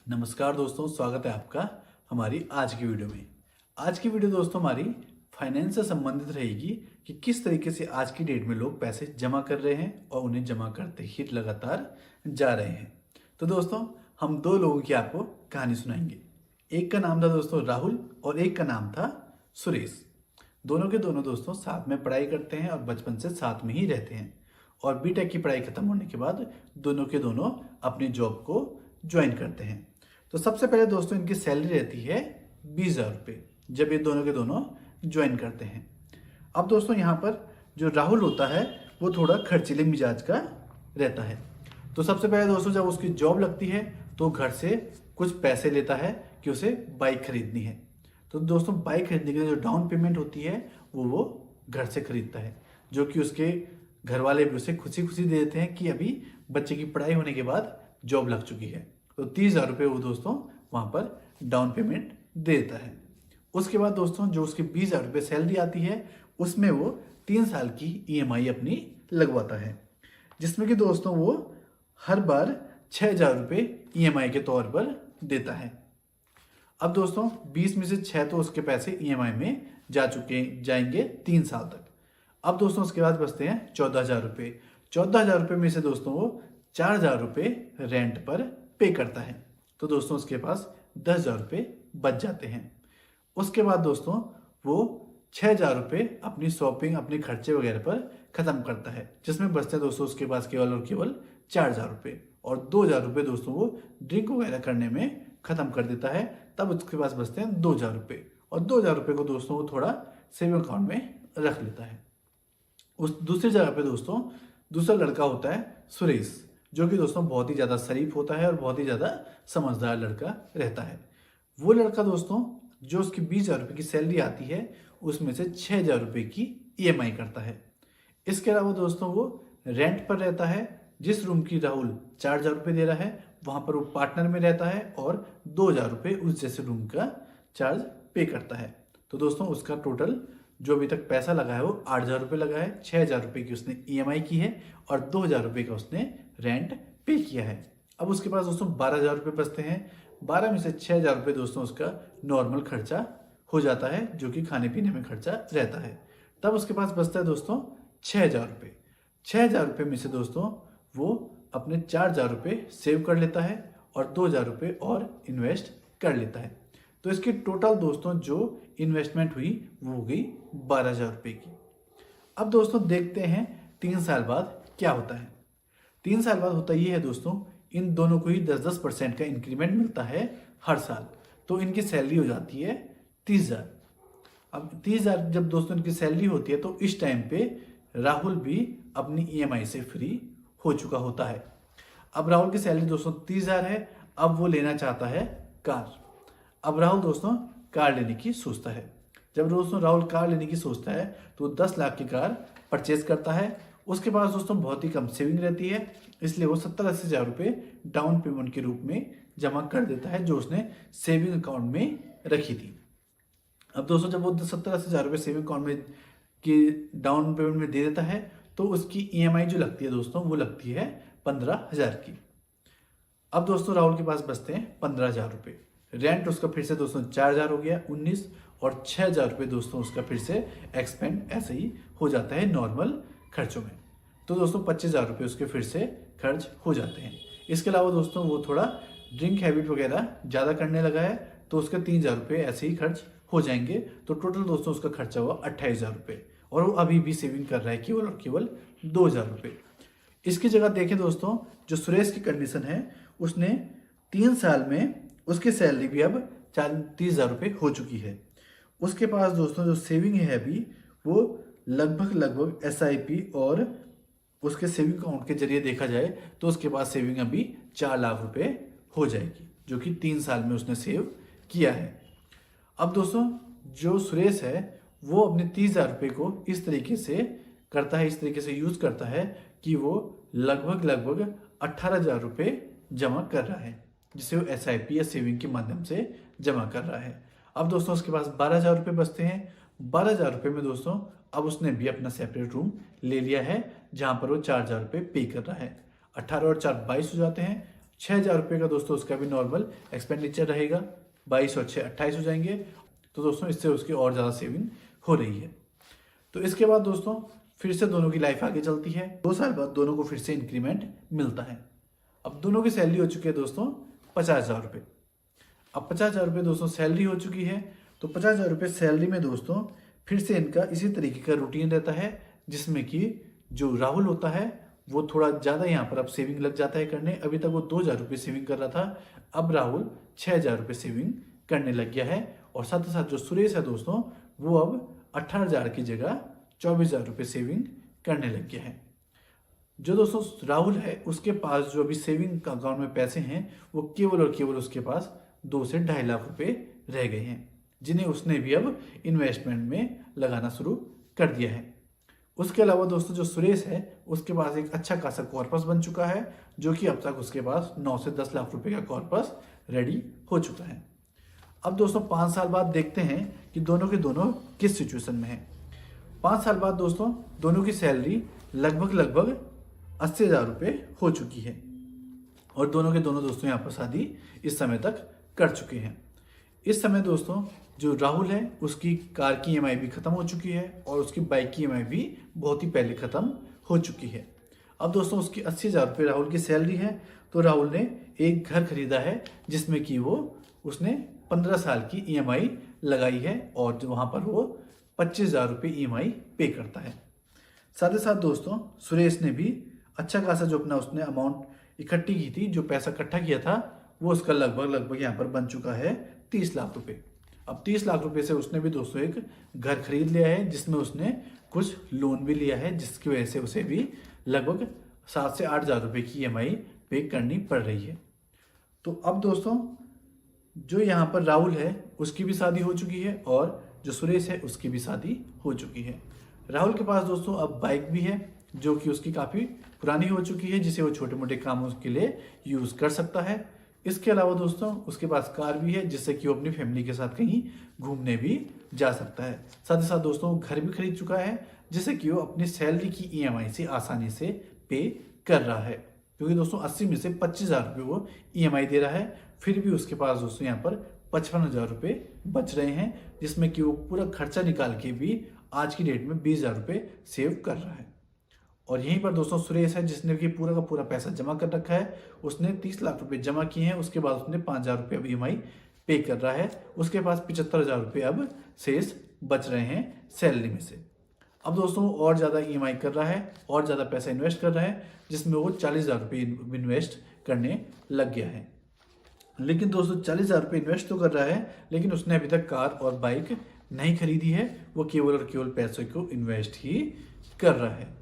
नमस्कार दोस्तों, स्वागत है आपका हमारी आज की वीडियो में। आज की वीडियो दोस्तों हमारी फाइनेंस से संबंधित रहेगी कि किस तरीके से आज की डेट में लोग पैसे जमा कर रहे हैं और उन्हें जमा करते ही लगातार जा रहे हैं। तो दोस्तों हम दो लोगों की आपको कहानी सुनाएंगे। एक का नाम था दोस्तों राहुल और एक का नाम था सुरेश। दोनों के दोनों दोस्तों साथ में पढ़ाई करते हैं और बचपन से साथ में ही रहते हैं। और बीटेक की पढ़ाई खत्म होने के बाद दोनों के दोनों अपनी जॉब को ज्वाइन करते हैं। तो सबसे पहले दोस्तों इनकी सैलरी रहती है 20,000 रुपये जब ये दोनों के दोनों ज्वाइन करते हैं। अब दोस्तों यहाँ पर जो राहुल होता है वो थोड़ा खर्चीले मिजाज का रहता है। तो सबसे पहले दोस्तों जब उसकी जॉब लगती है तो घर से कुछ पैसे लेता है कि उसे बाइक खरीदनी है। तो दोस्तों बाइक खरीदने के लिए जो डाउन पेमेंट होती है वो घर से खरीदता है, जो कि उसके घर वाले भी उसे खुशी खुशी दे देते हैं कि अभी बच्चे की पढ़ाई होने के बाद जॉब लग चुकी है। तो 30,000 रुपये वो दोस्तों वहाँ पर डाउन पेमेंट दे देता है। उसके बाद दोस्तों जो उसकी 20,000 रुपये सैलरी आती है उसमें वो 3 साल की EMI अपनी लगवाता है, जिसमें कि दोस्तों वो हर बार 6,000 रुपये EMI के तौर पर देता है। अब दोस्तों 20 में से 6 तो उसके पैसे EMI में जाएंगे 3 साल तक। अब दोस्तों उसके बाद बचते हैं 14,000 रुपये। 14,000 रुपये में से दोस्तों वो 4,000 रुपये रेंट पर पे करता है। तो दोस्तों उसके पास 10,000 रुपये बच जाते हैं। उसके बाद दोस्तों वो 6,000 रुपये अपनी शॉपिंग अपने खर्चे वगैरह पर खत्म करता है, जिसमें बचते हैं दोस्तों उसके पास केवल और केवल 4,000 रुपये। और 2,000 रुपये दोस्तों वो ड्रिंक वगैरह करने में खत्म कर देता है। तब उसके पास बचते हैं 2,000 रुपये। और 2,000 रुपये को दोस्तों वो थोड़ा सेविंग अकाउंट में रख लेता है। उस दूसरी जगह पे दोस्तों दूसरा लड़का होता है सुरेश, जो कि दोस्तों बहुत ही ज़्यादा शरीफ होता है और बहुत ही ज़्यादा समझदार लड़का रहता है। वो लड़का दोस्तों जो उसकी 20,000 रुपये की सैलरी आती है उसमें से 6,000 रुपये की EMI करता है। इसके अलावा दोस्तों वो रेंट पर रहता है। जिस रूम की राहुल 4,000 रुपये दे रहा है वहाँ पर वो पार्टनर में रहता है और 2,000 रुपये उस जैसे रूम का चार्ज पे करता है। तो दोस्तों उसका टोटल जो अभी तक पैसा लगा है वो 8,000 रुपये लगा है। 6,000 रुपये की उसने EMI की है और 2,000 रुपये का उसने रेंट पे किया है। अब उसके पास दोस्तों 12,000 रुपये बचते हैं। 12 में से 6,000 रुपये दोस्तों उसका नॉर्मल खर्चा हो जाता है, जो कि खाने पीने में खर्चा रहता है। तब उसके पास बचता है दोस्तों 6,000 रुपये। 6,000 रुपये में से दोस्तों वो अपने 4,000 रुपये सेव कर लेता है और 2,000 रुपये और इन्वेस्ट कर लेता है। तो इसकी टोटल दोस्तों जो इन्वेस्टमेंट हुई वो हो गई 12,000 रुपये की। अब दोस्तों देखते हैं 3 साल बाद क्या होता है। 3 साल बाद होता ये है दोस्तों इन दोनों को ही 10-10% का इंक्रीमेंट मिलता है हर साल। तो इनकी सैलरी हो जाती है 30,000। अब 30,000 जब दोस्तों इनकी सैलरी होती है तो इस टाइम पे राहुल भी अपनी EMI से फ्री हो चुका होता है। अब राहुल की सैलरी दोस्तों 30,000 है। अब वो लेना चाहता है कार। अब राहुल दोस्तों कार लेने की सोचता है। जब दोस्तों राहुल कार लेने की सोचता है तो 10 लाख की कार परचेज करता है। उसके पास दोस्तों बहुत ही कम सेविंग रहती है, इसलिए वो 70-80 हज़ार रुपये डाउन पेमेंट के रूप में जमा कर देता है, जो उसने सेविंग अकाउंट में रखी थी। अब दोस्तों जब वो 70-80 हज़ार रुपये सेविंग अकाउंट में की डाउन पेमेंट में दे देता है तो उसकी EMI जो लगती है दोस्तों वो लगती है 15,000 की। अब दोस्तों राहुल के पास बचते हैं 15,000 रुपये। रेंट उसका फिर से दोस्तों 4,000 हो गया 19 और 6,000 रुपये दोस्तों उसका फिर से एक्सपेंड ऐसे ही हो जाता है नॉर्मल खर्चों में। तो दोस्तों 25,000 रुपये उसके फिर से खर्च हो जाते हैं। इसके अलावा दोस्तों वो थोड़ा ड्रिंक हैबिट वगैरह ज़्यादा करने लगा है तो उसके 3,000 रुपये ऐसे ही खर्च हो जाएंगे। तो टोटल दोस्तों उसका खर्चा हुआ 28,000 रुपये और वो अभी भी सेविंग कर रहा है केवल और केवल 2,000 रुपये। इसकी जगह देखें दोस्तों जो सुरेश की कंडीशन है उसने 3 साल में उसकी सैलरी भी अब 30,000 रुपये हो चुकी है। उसके पास दोस्तों जो सेविंग है अभी वो लगभग SIP और उसके सेविंग अकाउंट के जरिए देखा जाए तो उसके पास सेविंग अभी 4 लाख रुपए हो जाएगी, जो कि 3 साल में उसने सेव किया है। अब दोस्तों जो सुरेश है वो अपने 30,000 रुपये को इस तरीके से करता है, इस तरीके से यूज़ करता है कि वो लगभग 18,000 रुपये जमा कर रहा है, जिसे वो SIP या सेविंग के माध्यम से जमा कर रहा है। अब दोस्तों उसके पास 12,000 रुपये बचते हैं। 12,000 रुपये में दोस्तों अब उसने भी अपना सेपरेट रूम ले लिया है, जहाँ पर वो 4,000 रुपये पे कर रहा है। 18 और 4 22 हो जाते हैं। ₹6,000 का दोस्तों उसका भी नॉर्मल एक्सपेंडिचर रहेगा। 22 और 6 28 हो जाएंगे। तो दोस्तों इससे उसकी और ज़्यादा सेविंग हो रही है। तो इसके बाद दोस्तों फिर से दोनों की लाइफ आगे चलती है। 2 साल बाद दोनों को फिर से इंक्रीमेंट मिलता है। अब दोनों की सैलरी हो चुकी है दोस्तों ₹50,000। अब ₹50,000 दोस्तों सैलरी हो चुकी है। तो ₹50,000 सैलरी में दोस्तों फिर से इनका इसी तरीके का रूटीन रहता है, जिसमें कि जो राहुल होता है वो थोड़ा ज़्यादा यहाँ पर अब सेविंग लग जाता है करने। अभी तक वो ₹2,000 सेविंग कर रहा था, अब राहुल ₹6,000 सेविंग करने लग गया है। और साथ ही साथ जो सुरेश है दोस्तों वो अब 18,000 की जगह ₹24,000 सेविंग करने लग गया है। जो दोस्तों राहुल है उसके पास जो अभी सेविंग अकाउंट में पैसे हैं वो केवल और केवल उसके पास 2 से ₹2.5 लाख रह गए हैं, जिन्हें उसने भी अब इन्वेस्टमेंट में लगाना शुरू कर दिया है। उसके अलावा दोस्तों जो सुरेश है उसके पास एक अच्छा खासा कॉर्पस बन चुका है, जो कि अब तक उसके पास 9 से 10 लाख रुपए का कॉर्पस रेडी हो चुका है। अब दोस्तों 5 साल बाद देखते हैं कि दोनों के दोनों किस सिचुएशन में है। 5 साल बाद दोस्तों दोनों की सैलरी लगभग ₹80,000 हो चुकी है और दोनों के दोनों दोस्तों यहाँ पर शादी इस समय तक कर चुके हैं। इस समय दोस्तों जो राहुल है उसकी कार की EMI भी खत्म हो चुकी है और उसकी बाइक की EMI भी बहुत ही पहले खत्म हो चुकी है। अब दोस्तों उसकी ₹80,000 राहुल की सैलरी है। तो राहुल ने एक घर खरीदा है जिसमें कि उसने 15 साल की EMI लगाई है और जो वहाँ पर वो ₹25,000 EMI पे करता है। साथ ही साथ दोस्तों सुरेश ने भी अच्छा खासा जो अपना उसने अमाउंट इकट्ठी की थी, जो पैसा इकट्ठा किया था, वो उसका लगभग यहाँ पर बन चुका है ₹30 लाख। अब ₹30 लाख से उसने भी दोस्तों एक घर खरीद लिया है, जिसमें उसने कुछ लोन भी लिया है, जिसकी वजह से उसे भी लगभग 7 से 8,000 रुपये की EMI पे करनी पड़ रही है। तो अब दोस्तों जो यहाँ पर राहुल है उसकी भी शादी हो चुकी है और जो सुरेश है उसकी भी शादी हो चुकी है। राहुल के पास दोस्तों अब बाइक भी है, जो कि उसकी काफ़ी पुरानी हो चुकी है, जिसे वो छोटे मोटे कामों के लिए यूज़ कर सकता है। इसके अलावा दोस्तों उसके पास कार भी है, जिससे कि वो अपनी फैमिली के साथ कहीं घूमने भी जा सकता है। साथ ही साथ दोस्तों घर भी खरीद चुका है, जिससे कि वो अपनी सैलरी की EMI से आसानी से पे कर रहा है, क्योंकि दोस्तों 80 में से 25,000 रुपये वो EMI दे रहा है। फिर भी उसके पास दोस्तों यहाँ पर 55,000 रुपये बच रहे हैं, जिसमें कि वो पूरा खर्चा निकाल के भी आज की डेट में 20,000 रुपये सेव कर रहा है। और यहीं पर दोस्तों सुरेश है, जिसने कि पूरा का पूरा पैसा जमा कर रखा है। उसने 30 लाख रुपए जमा किए हैं, उसके बाद उसने 5,000 रुपये अब EMI पे कर रहा है। उसके पास 75,000 रुपये अब शेष बच रहे हैं सैलरी में से। अब दोस्तों और ज़्यादा EMI कर रहा है और ज़्यादा पैसा इन्वेस्ट कर रहा है, जिसमें वो 40,000 रुपये इन्वेस्ट करने लग गया है। लेकिन दोस्तों 40,000 रुपये इन्वेस्ट तो कर रहा है, लेकिन उसने अभी तक कार और बाइक नहीं खरीदी है। वो केवल और केवल पैसों को इन्वेस्ट ही कर रहा है।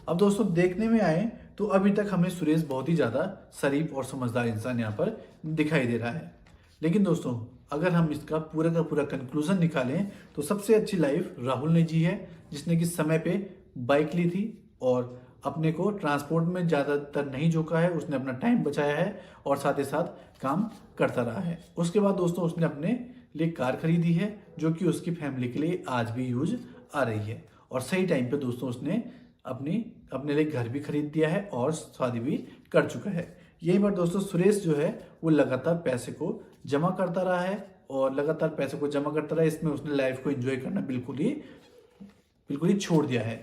अब दोस्तों देखने में आए तो अभी तक हमें सुरेश बहुत ही ज़्यादा शरीफ और समझदार इंसान यहाँ पर दिखाई दे रहा है। लेकिन दोस्तों अगर हम इसका पूरा का पूरा कंक्लूजन निकालें तो सबसे अच्छी लाइफ राहुल ने जी है, जिसने कि समय पे बाइक ली थी और अपने को ट्रांसपोर्ट में ज़्यादातर नहीं झोंका है। उसने अपना टाइम बचाया है और साथ ही साथ काम करता रहा है। उसके बाद दोस्तों उसने अपने लिए कार खरीदी है, जो कि उसकी फैमिली के लिए आज भी यूज आ रही है। और सही टाइम पे दोस्तों उसने अपने लिए घर भी खरीद दिया है और शादी भी कर चुका है। यही पर दोस्तों सुरेश जो है वो लगातार पैसे को जमा करता रहा है और लगातार पैसे को जमा करता रहा है। इसमें उसने लाइफ को एंजॉय करना बिल्कुल ही छोड़ दिया है।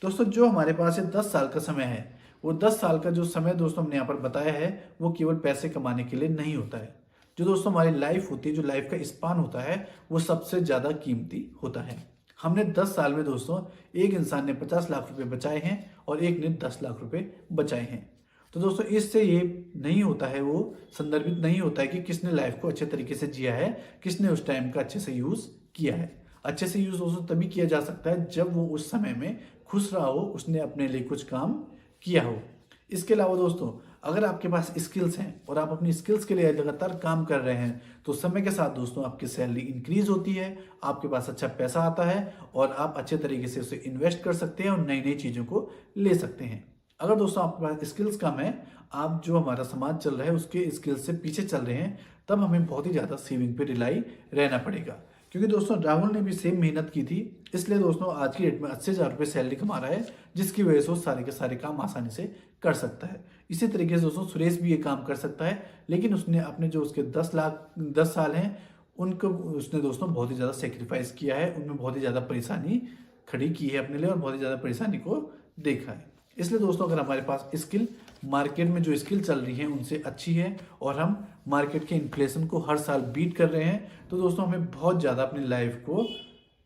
दोस्तों जो हमारे पास 10 साल का समय है, वो 10 साल का जो समय दोस्तों हमने यहाँ पर बताया है, वो केवल पैसे कमाने के लिए नहीं होता है। जो दोस्तों हमारी लाइफ होती है, जो लाइफ का स्पान होता है, वो सबसे ज़्यादा कीमती होता है। हमने 10 साल में दोस्तों एक इंसान ने 50 लाख रुपए बचाए हैं और एक ने 10 लाख रुपए बचाए हैं। तो दोस्तों इससे ये नहीं होता है, वो संदर्भित नहीं होता है कि किसने लाइफ को अच्छे तरीके से जिया है, किसने उस टाइम का अच्छे से यूज़ किया है। अच्छे से यूज़ दोस्तों तभी किया जा सकता है जब वो उस समय में खुश रहा हो, उसने अपने लिए कुछ काम किया हो। इसके अलावा दोस्तों अगर आपके पास स्किल्स हैं और आप अपनी स्किल्स के लिए लगातार काम कर रहे हैं, तो समय के साथ दोस्तों आपकी सैलरी इंक्रीज होती है, आपके पास अच्छा पैसा आता है और आप अच्छे तरीके से उसे इन्वेस्ट कर सकते हैं और नई नई चीज़ों को ले सकते हैं। अगर दोस्तों आपके पास स्किल्स कम है, आप जो हमारा समाज चल रहा है उसके स्किल्स से पीछे चल रहे हैं, तब हमें बहुत ही ज़्यादा सेविंग पे रिलाई रहना पड़ेगा, क्योंकि दोस्तों राहुल ने भी सेम मेहनत की थी, इसलिए दोस्तों आज की डेट में 80,000 रुपये सैलरी कमा रहा है, जिसकी वजह से वो सारे के सारे काम आसानी से कर सकता है। इसी तरीके से दोस्तों सुरेश भी ये काम कर सकता है, लेकिन उसने अपने जो उसके 10 साल हैं उनको उसने दोस्तों बहुत ही ज़्यादा सेक्रीफाइस किया है, उनमें बहुत ही ज़्यादा परेशानी खड़ी की है अपने लिए और बहुत ही ज़्यादा परेशानी को देखा है। इसलिए दोस्तों अगर हमारे पास स्किल मार्केट में जो स्किल चल रही है उनसे अच्छी है और हम मार्केट के इन्फ्लेशन को हर साल बीट कर रहे हैं, तो दोस्तों हमें बहुत ज़्यादा अपनी लाइफ को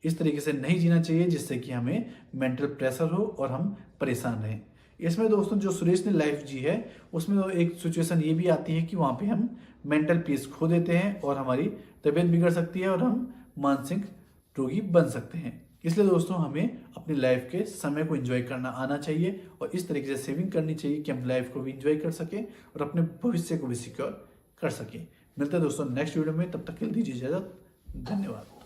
इस तरीके से नहीं जीना चाहिए जिससे कि हमें मेंटल प्रेशर हो और हम परेशान रहें। इसमें दोस्तों जो सुरेश ने लाइफ जी है उसमें तो एक सिचुएशन ये भी आती है कि वहाँ पे हम मेंटल पीस खो देते हैं और हमारी तबीयत बिगड़ सकती है और हम मानसिक रोगी बन सकते हैं। इसलिए दोस्तों हमें अपनी लाइफ के समय को एंजॉय करना आना चाहिए और इस तरीके से सेविंग करनी चाहिए कि हम लाइफ को भी एंजॉय कर सकें और अपने भविष्य को भी सिक्योर कर सकें। मिलते हैं दोस्तों नेक्स्ट वीडियो में, तब तक के लिए दीजिए इजाजत। धन्यवाद।